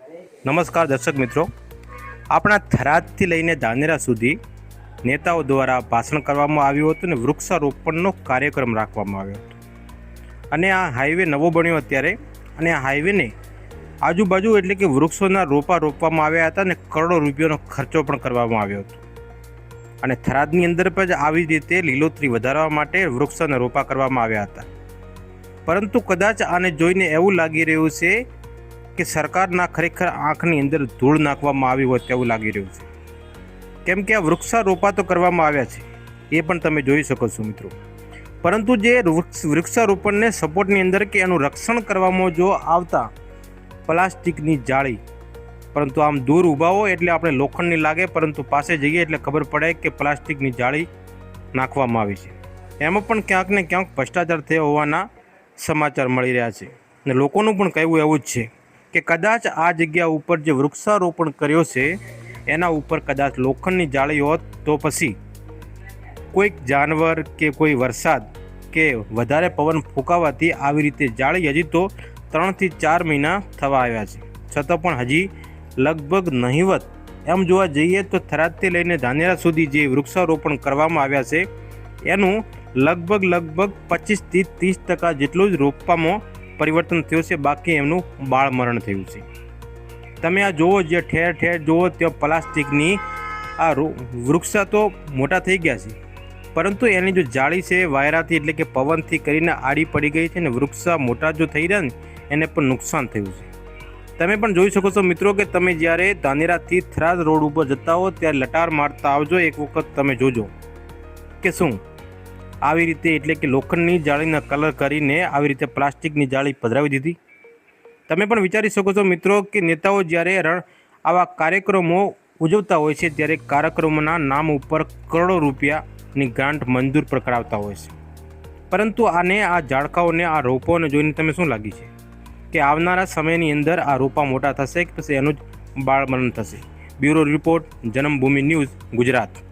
નમસ્કાર દર્શક મિત્રો, આપણા થરાદથી લઈને ધાનેરા સુધી નેતાઓ દ્વારા ભાષણ કરવામાં આવ્યું હતું અને વૃક્ષારોપણનો કાર્યક્રમ રાખવામાં આવ્યો હતો. અને આ હાઈવે નવો બન્યો અત્યારે, અને આ હાઈવેને આજુબાજુ એટલે કે વૃક્ષોના રોપા રોપવામાં આવ્યા હતા અને કરોડો રૂપિયાનો ખર્ચો પણ કરવામાં આવ્યો હતો. અને થરાદની અંદર પણ આવી રીતે લીલોતરી વધારવા માટે વૃક્ષોના રોપા કરવામાં આવ્યા હતા. પરંતુ કદાચ આને જોઈને એવું લાગી રહ્યું છે કે સરકારના ખરેખર આંખની અંદર ધૂળ નાખવામાં આવી હોય તેવું લાગી રહ્યું છે. કેમ કે આ વૃક્ષારોપા તો કરવામાં આવ્યા છે, એ પણ તમે જોઈ શકો છો મિત્રો. પરંતુ જે વૃક્ષારોપણને સપોર્ટની અંદર કે એનું રક્ષણ કરવામાં જો આવતા પ્લાસ્ટિકની જાળી, પરંતુ આમ દૂર ઊભા હોય એટલે આપણે લોખંડની લાગે, પરંતુ પાસે જઈએ એટલે ખબર પડે કે પ્લાસ્ટિકની જાળી નાખવામાં આવી છે. એમાં પણ ક્યાંક ને ક્યાંક ભ્રષ્ટાચાર થયો હોવાના સમાચાર મળી રહ્યા છે. અને લોકોનું પણ કહેવું એવું જ છે કે કદાચ આ જગ્યા ઉપર જે વૃક્ષારોપણ કર્યો છે એના ઉપર કદાચ લોખંડની જાળી હોત તો પછી કોઈક જાનવર કે કોઈ વરસાદ કે વધારે પવન ફૂંકાવાથી આવી રીતે જાળી હજી તો 3 થી 4 મહિના થવા આવ્યા છે, છતાં પણ હજી લગભગ નહિવત એમ જોવા જઈએ તો થરાદથી લઈને ધાનેરા સુધી જે વૃક્ષારોપણ કરવામાં આવ્યા છે એનું લગભગ 25 થી 30% જેટલું જ રોપવામાં પરિવર્તન થયું છે, બાકી એમનું બાળમરણ થયું છે. તમે આ જુઓ, જે ઠેર ઠેર જુઓ ત્યાં પ્લાસ્ટિકની આ વૃક્ષા તો મોટા થઈ ગયા છે, પરંતુ એની જો જાળી છે વાયરાથી એટલે કે પવનથી કરીને આડી પડી ગઈ છે, અને વૃક્ષા મોટા જો થઈ રહ્યા ને એને પણ નુકસાન થયું છે. તમે પણ જોઈ શકો છો મિત્રો કે તમે જ્યારે ધાનેરાથી થરાદ રોડ ઉપર જતા હો ત્યારે લટાર મારતા આવજો, એક વખત તમે જોજો કે શું આવી રીતે એટલે કે લોખંડની જાળીના કલર કરીને આવી રીતે પ્લાસ્ટિકની જાળી પધરાવી દીધી. તમે પણ વિચારી શકો છો મિત્રો કે નેતાઓ જ્યારે આવા કાર્યક્રમો ઉજવતા હોય છે ત્યારે કાર્યક્રમોના નામ ઉપર કરોડો રૂપિયાની ગ્રાન્ટ મંજૂર પણ કરાવતા હોય છે. પરંતુ આને આ ઝાડકાઓને આ રોપોને જોઈને તમે શું લાગી છે કે આવનારા સમયની અંદર આ રોપા મોટા થશે કે પછી એનું જ બાળમરણ થશે? બ્યુરો રિપોર્ટ, જન્મભૂમિ ન્યૂઝ, ગુજરાત.